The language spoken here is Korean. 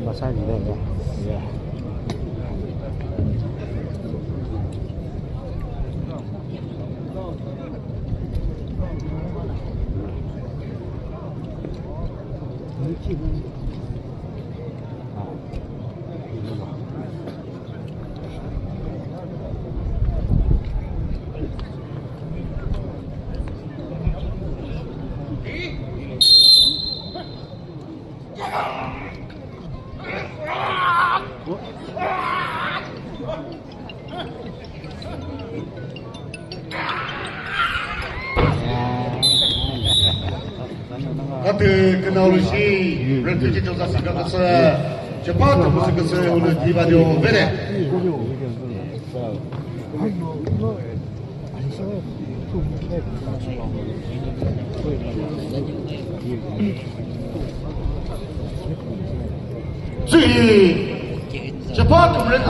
massage there, yeah. 같은 그나오르시 렌트지 조사 생각해서 저파트 무슨 것을 오늘 디바디오 베네 주의 저파트 렌트